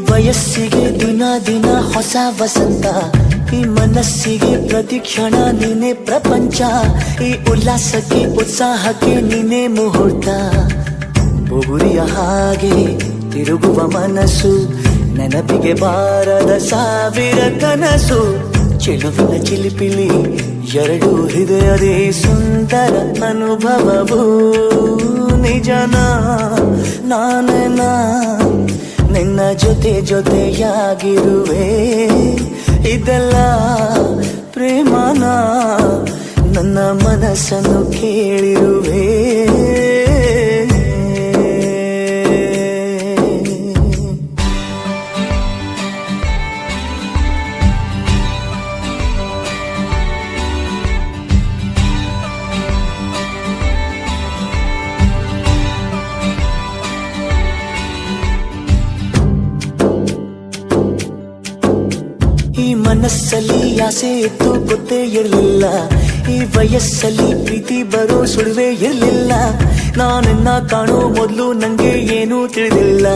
ವಯಸ್ಸಿಗೆ ದಿನ ದಿನ ಹೊಸ ವಸಂತ, ಈ ಮನಸ್ಸಿಗೆ ಪ್ರತಿಕ್ಷಣ ನೀನೆ ಪ್ರಪಂಚ, ಈ ಉಲ್ಲಾಸಕ್ಕೆ ಉತ್ಸಾಹಕ್ಕೆ ನೀನೆ ಮುಹೂರ್ತ. ಬುಗುರಿಯ ಹಾಗೆ ತಿರುಗುವ ಮನಸ್ಸು, ನೆನಪಿಗೆ ಬಾರದ ಸಾವಿರ ಕನಸು. ಚೆಲುವಿನ ಚಿಲಿಪಿಲಿ ಎರಡು ಹೃದಯದೇ ಸುಂದರ ಅನುಭವವು. ನಿಜನ ನಾನೇನ ನಿನ್ನ ಜೊತೆ ಜೊತೆಯಾಗಿರುವೆ. ಇದೆಲ್ಲ ಪ್ರೇಮನ ನನ್ನ ಮನಸ್ಸನ್ನು ಕೇಳಿರುವೆ. ಈ ಮನಸ್ಸಲ್ಲಿ ಆಸೆ ಇತ್ತು ಗೊತ್ತೇ ಇರಲಿಲ್ಲ, ಈ ವಯಸ್ಸಲ್ಲಿ ಪ್ರೀತಿ ಬರೋ ಸುಳಿವೇ ಇರಲಿಲ್ಲ. ನಾನನ್ನ ಕಾಣೋ ಮೊದಲು ನಂಗೆ ಏನೂ ತಿಳಿದಿಲ್ಲ.